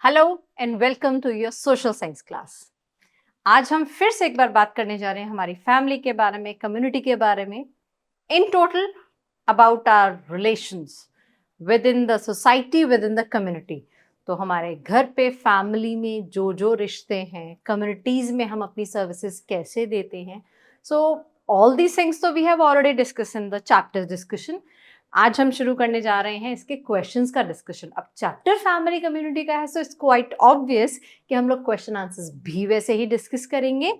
Hello and welcome to your social science class. आज हम फिर से एक बार बात करने जा रहे हैं हमारी फैमिली के बारे में, कम्युनिटी के बारे में, in total about our relations within the society, within the community. तो हमारे घर पे फैमिली में जो जो रिश्ते हैं, कम्युनिटीज में हम अपनी सर्विसेज कैसे देते हैं, सो ऑल दीज थिंग्स तो we have already discuss in the chapter discussion. आज हम शुरू करने जा रहे हैं इसके क्वेश्चंस का डिस्कशन। अब चैप्टर फैमिली कम्युनिटी का है, सो इट्स क्वाइट ऑब्वियस कि हम लोग क्वेश्चन आंसर्स भी वैसे ही डिस्कस करेंगे।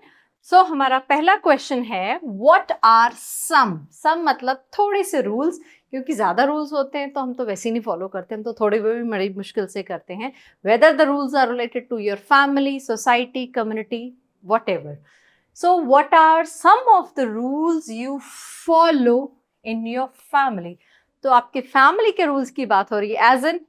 सो हमारा पहला क्वेश्चन है, व्हाट आर सम मतलब थोड़े से रूल्स, क्योंकि ज्यादा रूल्स होते हैं तो हम तो वैसे ही नहीं फॉलो करते, हम तो थोड़े भी बड़ी मुश्किल से करते हैं, whether the rules are related to your family, society, community, whatever. So what are some of the rules you follow in your family. तो आपके फैमिली के रूल्स की बात हो रही है, एज इन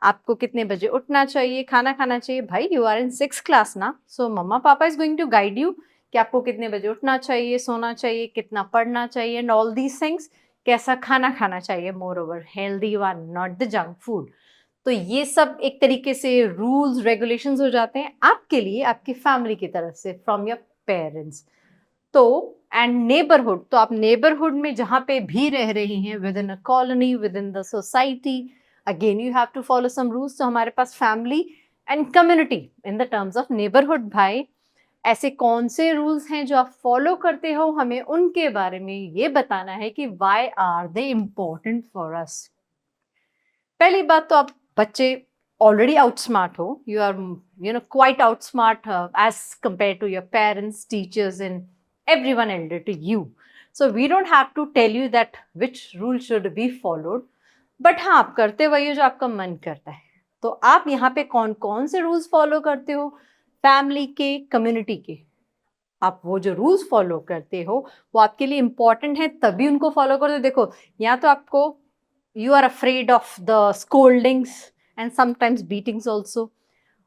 आपको कितने बजे उठना चाहिए, खाना खाना चाहिए। भाई you are in 6th class ना, so mamma papa is going to guide you कि आपको कितने बजे उठना चाहिए, सोना चाहिए, कितना पढ़ना चाहिए एंड ऑल दीज थिंग्स। कैसा खाना खाना चाहिए, more over healthy one, not the junk food. तो ये सब एक तरीके से रूल्स रेगुलेशंस हो जाते हैं आपके लिए, आपकी फैमिली की तरफ से, फ्रॉम योर पेरेंट्स। तो एंड नेबरहुड, तो आप नेबरहुड में जहां पे भी रह रही हैं, within a colony, within the society, again you have to follow some rules. तो हमारे पास family and community in the terms of neighbourhood, भाई ऐसे कौन से रूल्स हैं जो आप फॉलो करते हो, हमें उनके बारे में ये बताना है कि why are they important for us. पहली बात तो आप बच्चे ऑलरेडी आउटस्मार्ट हो, you are quite outsmart as compare to your parents, teachers and everyone elder to you. So we don't have to tell you that which rule should be followed. But हाँ, आप करते वही हो जो आपका मन करता है। तो आप यहाँ पे कौन कौन से रूल्स फॉलो करते हो, फैमिली के, कम्युनिटी के। आप वो जो रूल्स फॉलो करते हो वो आपके लिए इंपॉर्टेंट है, तभी उनको फॉलो करते हो। देखो, यहाँ तो आपको, you are afraid of the scoldings and sometimes beatings also,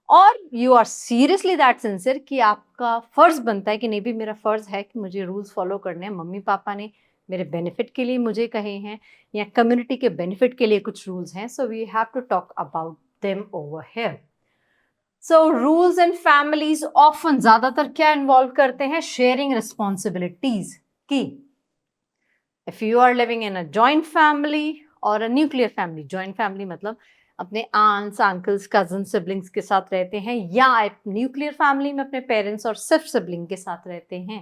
और you are seriously that sincere कि आपका फर्ज बनता है कि नहीं भी, मेरा फर्ज है कि मुझे रूल्स फॉलो करने हैं, मम्मी पापा ने मेरे बेनिफिट के लिए मुझे कहे हैं, या कम्युनिटी के बेनिफिट के लिए कुछ रूल्स हैं, so we have to talk about them over here. So rules and families often ज्यादातर क्या इन्वॉल्व करते हैं, शेयरिंग रिस्पॉन्सिबिलिटीज की। If you are living in a joint family और a nuclear family, joint family मतलब अपने ants, uncles, cousin, siblings के साथ रहते हैं, या आप न्यूक्लियर फैमिली में अपने पेरेंट्स और सिर्फ सिबलिंग के साथ रहते हैं,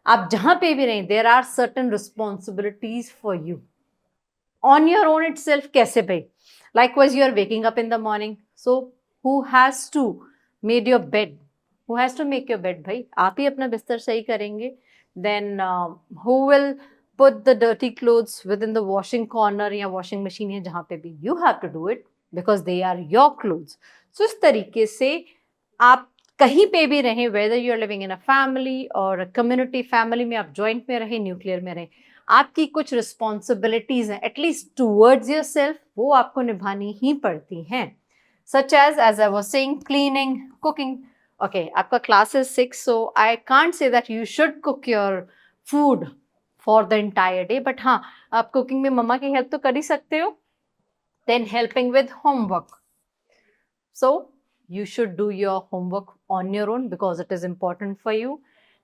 आप जहां पे भी रहें, there are certain responsibilities for you on your own itself. कैसे भाई, likewise you are waking up in the morning, so who has to made your bed, who has to make your bed, भाई आप ही अपना बिस्तर सही करेंगे। Then who will put the dirty clothes within the washing corner या washing machine है जहाँ पे भी, you have to do it because they are your clothes. So इस तरीके से आप कहीं पे भी रहें, whether you are living in a family or a community, family में आप joint में रहें, nuclear में रहें, आपकी कुछ responsibilities हैं at least towards yourself, वो आपको निभानी ही पड़ती हैं, such as I was saying, cleaning, cooking. Okay, आपका class is 6, so I can't say that you should cook your food for the entire day, but हाँ, आप कुकिंग में मम्मा की हेल्प तो कर ही सकते हो। Then helping with homework, so you should do your homework on your own because it is important for you.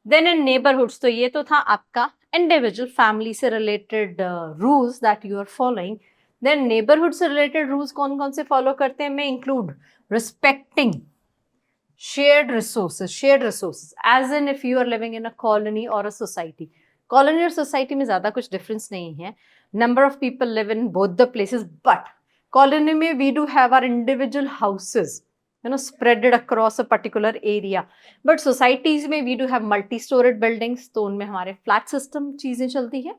Then in neighbourhoods, तो ये तो था आपका इंडिविजुअल फैमिली से related rules that you are following. Then neighbourhood से related rules कौन कौन से फॉलो करते हैं, मैं include respecting shared resources, as in if you are living in a colony or a society. Colony और सोसाइटी में ज्यादा कुछ डिफरेंस नहीं है, number of people live in both the places, but colony में we do have our individual houses, spreaded across a particular area, but societies में we do have multi storeyed buildings, तो उनमें हमारे फ्लैट सिस्टम चीजें चलती है।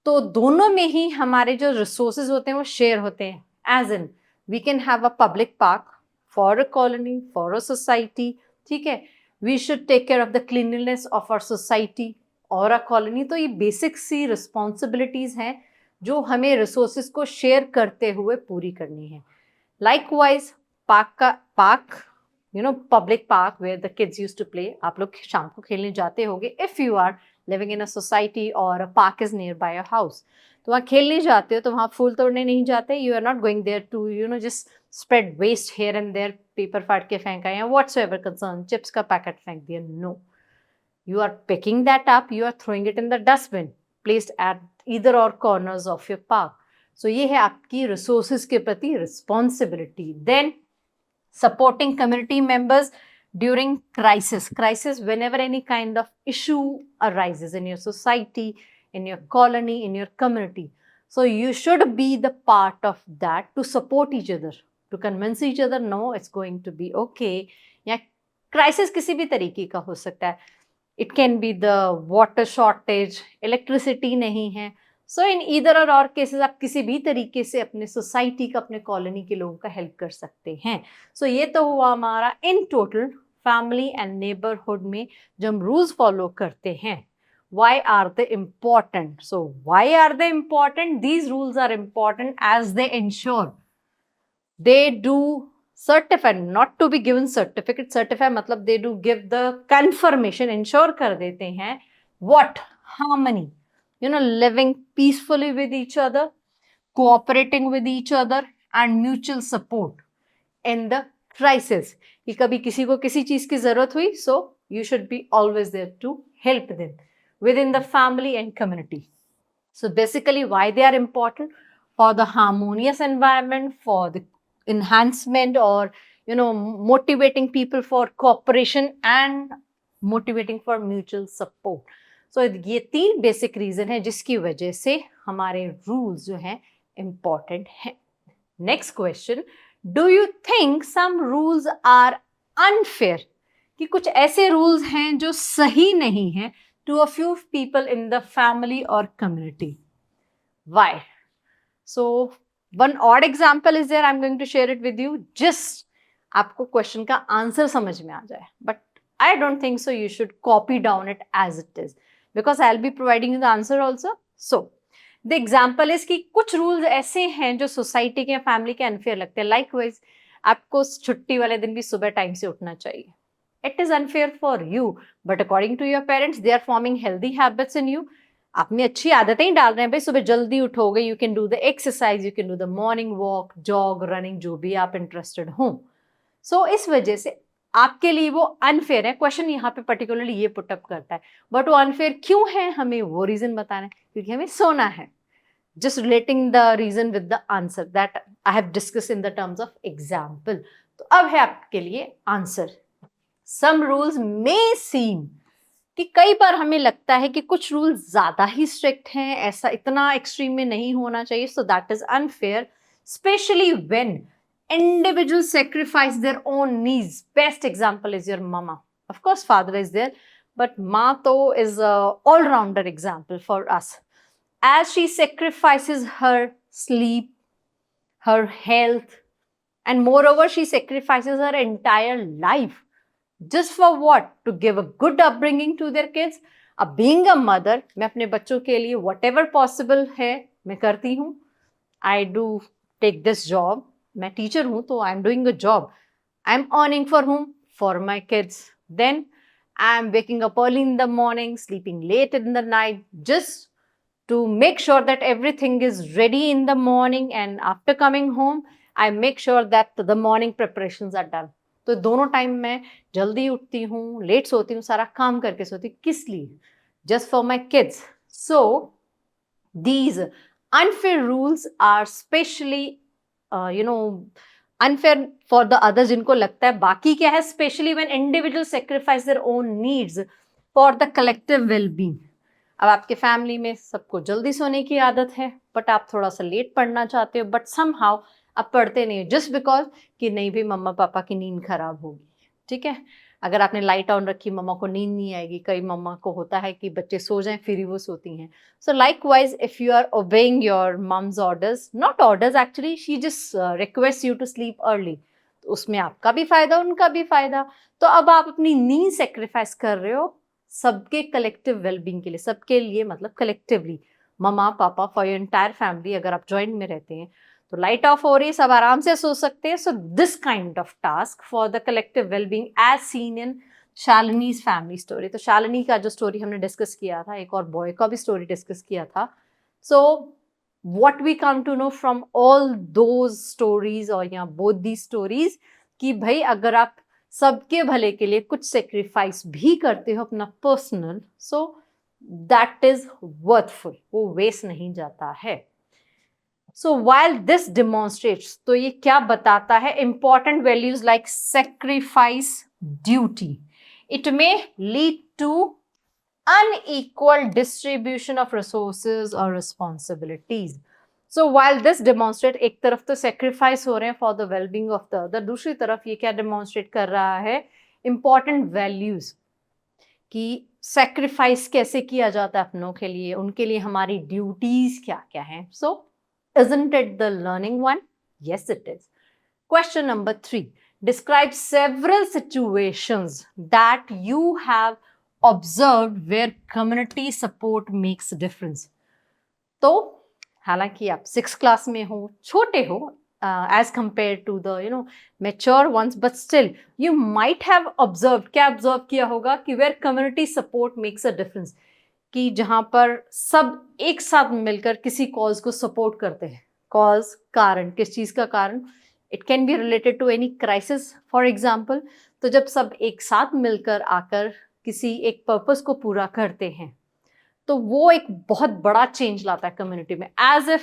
तो दोनों में ही हमारे जो रिसोर्सेज होते हैं वो शेयर होते हैं, as in we can have a public park for a colony, for a society, ठीक है, we should take care of the cleanliness of our society और अ कॉलोनी। तो ये बेसिक सी रिस्पॉन्सिबिलिटीज हैं जो हमें रिसोर्सेज को शेयर करते हुए पूरी करनी है। Likewise park, public park where the kids use to play, आप लोग शाम को खेलने जाते होंगे if you are living in a society or a park is nearby your house. तो वहाँ खेलने जाते हो तो वहाँ फूल तोड़ने नहीं जाते. You are not going there to just spread waste here and there, paper फाड़ के फेंका या व्हाट्सएवर कंसर्न, चिप्स का पैकेट फेंक दिया. No, you are picking that up, you are throwing it in the dustbin placed at either or corners of your park. So ये है आपकी resources के प्रति responsibility. Then supporting community members during crisis, whenever any kind of issue arises in your society, in your colony, in your community. So you should be the part of that to support each other, to convince each other, no, it's going to be okay. या crisis किसी भी तरीके का हो सकता है. It can be the water shortage, electricity नहीं है. So in either or cases आप किसी भी तरीके से अपने सोसाइटी का, अपने कॉलोनी के लोगों का हेल्प कर सकते हैं. So ये तो हुआ हमारा in total family and neighbourhood में जो हम रूल्स फॉलो करते हैं. Why are they important? So why are they important? These rules are important as they ensure they do certify, not to be given certificate, certify मतलब they do give the confirmation, ensure कर देते हैं what? Harmony, living peacefully with each other, cooperating with each other and mutual support in the crisis. कि कभी किसी को किसी चीज की जरूरत हुई, so you should be always there to help them within the family and community. So basically why they are important? For the harmonious environment, for the enhancement or motivating people for cooperation and motivating for mutual support. So ये 3 basic reason है जिसकी वजह से हमारे rules जो हैं important हैं. Next question, do you think some rules are unfair? कि कुछ ऐसे रूल्स हैं जो सही नहीं हैं to a few people in the family or community. Why? So one odd example is there. I'm going to share it with you. Just आपको question का आंसर समझ में आ जाए. But I don't think so. You should copy down it as it is because I'll be providing you the answer also. So the example is कि कुछ rules ऐसे हैं जो सोसाइटी के फैमिली के अनफेयर लगते हैं. Likewise, आपको छुट्टी वाले दिन भी सुबह टाइम से उठना चाहिए. It is unfair for you, but according to your parents, they are forming healthy habits in you. आप में अच्छी आदतें ही डाल रहे हैं भाई, सुबह जल्दी उठोगे, you can do the exercise, you can do the morning walk, jog, running, जो भी आप इंटरेस्टेड हो. So इस वजह से आपके लिए वो अनफेयर है. क्वेश्चन यहाँ पे पर्टिकुलरली ये पुटअप करता है, बट वो अनफेयर क्यों है हमें वो रीजन बताना है, क्योंकि हमें सोना है. Just relating the reason with the answer that I have discussed in the terms of example. तो अब है आपके लिए answer. Some rules may seem कि कई बार हमें लगता है कि कुछ रूल्स ज्यादा ही स्ट्रिक्ट हैं, ऐसा इतना एक्सट्रीम में नहीं होना चाहिए. So that is unfair, specially when individuals sacrifice their own needs. Best example is your mama. Of course father is there, but ma to is a all-rounder example for us, as she sacrifices her sleep, her health, and moreover she sacrifices her entire life. Just for what? To give a good upbringing to their kids. अब being a mother, मैं अपने बच्चों के लिए whatever possible है मैं करती हूँ. I do take this job. मैं टीचर हूँ तो I'm doing a job. I'm earning for whom? For my kids. Then I'm waking up early in the morning, sleeping late in the night, just to make sure that everything is ready in the morning, and after coming home, I make sure that the morning preparations are done. तो दोनों time मैं जल्दी उठती हूँ, late सोती हूँ, सारा काम करके सोती हूँ. किस लिए? Just for my kids. So these unfair rules are specially unfair for the others, जिनको लगता है बाकी क्या है, specially when individual sacrifice their own needs for the collective wellbeing. अब आपके फैमिली में सबको जल्दी सोने की आदत है, बट आप थोड़ा सा लेट पढ़ना चाहते हो, बट समहाउ आप पढ़ते नहीं, जस्ट बिकॉज कि नहीं भी मम्मा पापा की नींद खराब होगी. ठीक है, अगर आपने लाइट ऑन रखी, मम्मा को नींद नहीं आएगी. कई मम्मा को होता है कि बच्चे सो जाएं फिर ही वो सोती हैं. So likewise if you are obeying your mum's orders, not orders actually, she just request you to sleep early, तो उसमें आपका भी फायदा, उनका भी फायदा. तो अब आप अपनी नींद सेक्रीफाइस कर रहे हो सबके कलेक्टिव वेलबींग के लिए, सबके लिए मतलब कलेक्टिवली, मम्मा पापा, फॉर योर एंटायर फैमिली. अगर आप जॉइंट में रहते हैं तो लाइट ऑफ हो रही है, सब आराम से सो सकते हैं. So this kind of task for the collective wellbeing as seen in Shalini's family story. तो शालिनी का जो स्टोरी हमने डिस्कस किया था, एक और बॉय का भी स्टोरी डिस्कस किया था. सो what we come to know from all those stories or या both these stories कि भाई अगर आप सबके भले के लिए कुछ सेक्रीफाइस भी करते हो अपना personal, so that is worthful, वो वेस्ट नहीं जाता है. सो वाइल दिस डिमॉन्स्ट्रेट्स, तो ये क्या बताता है, important values like sacrifice, duty, it may lead to unequal distribution of resources or responsibilities. So while this demonstrate, एक तरफ तो sacrifice हो रहे हैं for the well-being of the other, दूसरी तरफ ये क्या demonstrate कर रहा है, important values, कि sacrifice कैसे किया जाता है अपनों के लिए, उनके लिए हमारी duties क्या क्या हैं. So isn't it the learning one? Yes, it is. Question number 3. Describe several situations that you have observed where community support makes a difference. तो हालांकि आप 6th क्लास में हो, छोटे हो as compared to the mature ones, but still you might have observed, क्या observe किया होगा कि where community support makes a difference, कि जहां पर सब एक साथ मिलकर किसी कॉज को सपोर्ट करते हैं. कॉज, कारण, किस चीज का कारण, it can be related to any crisis for example. तो जब सब एक साथ मिलकर आकर किसी एक पर्पस को पूरा करते हैं तो वो एक बहुत बड़ा चेंज लाता है कम्युनिटी में. As if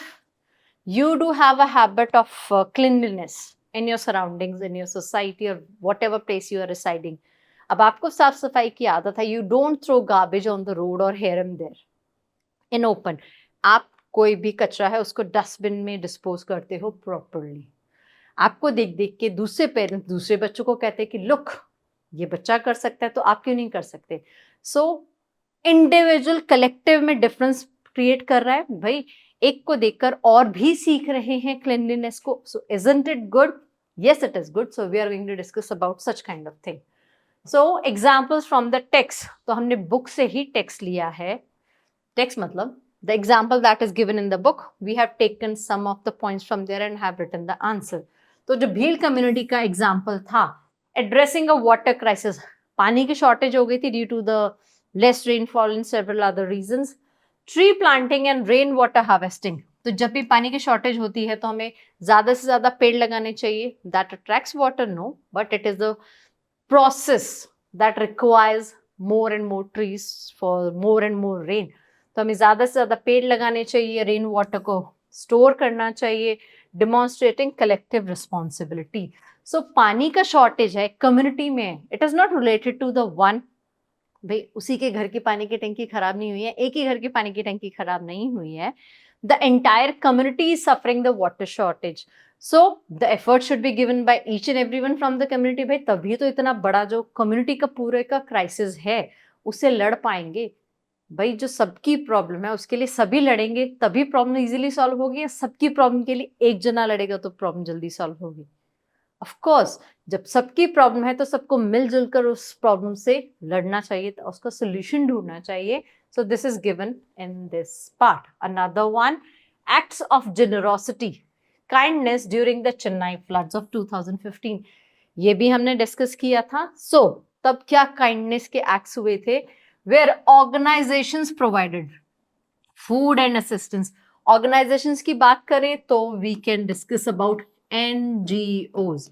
you do have a habit of cleanliness in your surroundings, in your society और whatever place you are residing. अब आपको साफ सफाई की आदत है, you don't throw garbage on the road और here and there in open. आप कोई भी कचरा है उसको डस्टबिन में डिस्पोज करते हो प्रॉपरली. आपको देख देख के दूसरे पेरेंट्स दूसरे बच्चों को कहते हैं कि लुक, ये बच्चा कर सकता है तो आप क्यों नहीं कर सकते. सो इंडिविजुअल कलेक्टिव में डिफरेंस क्रिएट कर रहा है. भाई एक को देखकर और भी सीख रहे हैं क्लीनलीनेस को. So isn't it good? Yes, it is good. So we are going to discuss about such kind of thing. So examples from the text, तो हमने बुक से ही टेक्स्ट लिया है. टेक्स्ट मतलब the example that is given in the book, we have taken some of the points from there and have written the answer. तो जो Bhil community का example था, एड्रेसिंग अ वाटर क्राइसिस, पानी की शॉर्टेज हो गई थी due to the less rainfall and several other reasons. Tree planting and rain water harvesting, तो जब भी पानी की शॉर्टेज होती है तो हमें ज्यादा से ज्यादा पेड़ लगाने चाहिए. That attracts water, no, but it is the process that requires more and more trees for more and more rain. तो हमें ज्यादा से ज्यादा पेड़ लगाने चाहिए, रेन वाटर को स्टोर करना चाहिए, डिमॉन्स्ट्रेटिंग कलेक्टिव रिस्पॉन्सिबिलिटी. सो पानी का शॉर्टेज है कम्युनिटी में, it is not related to the one. भाई उसी के घर की पानी की टंकी खराब नहीं हुई है, एक ही घर की पानी की टंकी खराब नहीं हुई है. The entire community is suffering the water shortage. So the effort should be given by each and everyone from the community. भाई तभी तो इतना बड़ा जो कम्युनिटी का पूरे का क्राइसिस है उससे लड़ पाएंगे. भाई जो सबकी प्रॉब्लम है उसके लिए सभी लड़ेंगे तभी प्रॉब्लम इजीली सॉल्व होगी, या सबकी प्रॉब्लम के लिए एक जना लड़ेगा तो प्रॉब्लम जल्दी सॉल्व होगी. ऑफ कोर्स जब सबकी प्रॉब्लम है तो सबको मिलजुल कर उस प्रॉब्लम से लड़ना चाहिए, तो उसका सोल्यूशन ढूंढना चाहिए. So this is given in this part. Another one, acts of generosity, kindness during the Chennai floods of 2015. ये भी हमने डिस्कस किया था. सो तब क्या काइंडनेस के एक्ट्स हुए थे, where organizations provided food and assistance. Organizations की बात करें तो we can discuss about NGOs,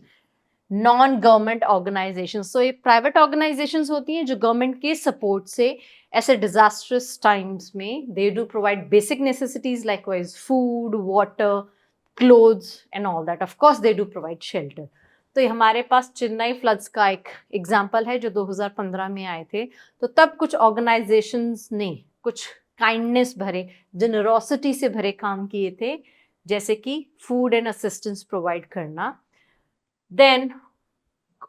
non-government organizations. So ये private organizations होती हैं जो government के support से ऐसे disastrous times में they do provide basic necessities likewise food, water, clothes and all that. Of course they do provide shelter. तो ये हमारे पास चेन्नई फ्लड्स का एक एग्जाम्पल है जो 2015 में आए थे. तो तब कुछ ऑर्गेनाइजेशंस ने कुछ काइंडनेस भरे, जेनरोसिटी से भरे काम किए थे, जैसे कि फूड एंड असिस्टेंस प्रोवाइड करना. देन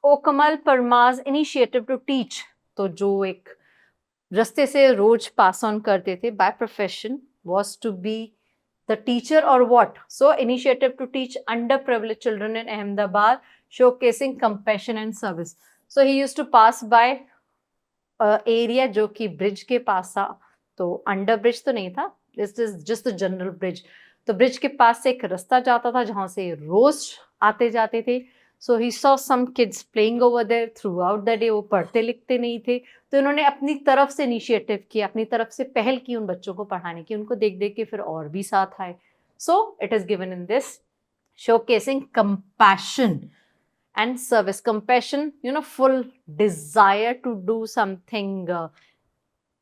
ओकमल परमाज इनिशिएटिव टू टीच, तो जो एक रास्ते से रोज पास ऑन करते थे by profession was to be the teacher or what. So initiative to teach underprivileged children in Ahmedabad, showcasing compassion and service. So he used to pass by area जो कि bridge के पास था. तो अंडर ब्रिज तो नहीं था, this is just the general bridge. तो bridge के पास से एक रास्ता जाता था जहां से रोज आते जाते थे. So he saw some kids playing over there throughout the day. वो पढ़ते लिखते नहीं थे, तो इन्होंने अपनी तरफ से इनिशिएटिव किया, अपनी तरफ से पहल की उन बच्चों को पढ़ाने की. उनको देख देख के फिर और भी साथ आए. So it is given in this, showcasing compassion and service. Compassion, full desire to do something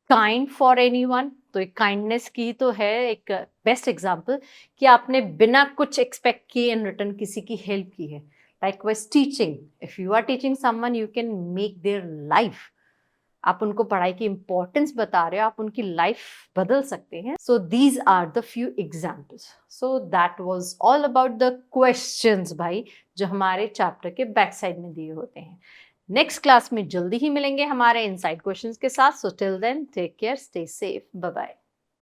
kind for anyone. तो एक काइंडनेस की तो है एक बेस्ट एग्जांपल कि आपने बिना कुछ एक्सपेक्ट किए इन रिटर्न किसी की हेल्प की है। Likewise teaching, if you are teaching someone you can make their life. आप उनको पढ़ाई की इंपॉर्टेंस बता रहे हो, आप उनकी लाइफ बदल सकते हैं। So these are the few examples. So that was all about the questions भाई, जो हमारे चैप्टर के बैक साइड में दिए होते हैं। नेक्स्ट क्लास में जल्दी ही मिलेंगे हमारे इनसाइड क्वेश्चंस के साथ। So till then take care, stay safe, bye bye.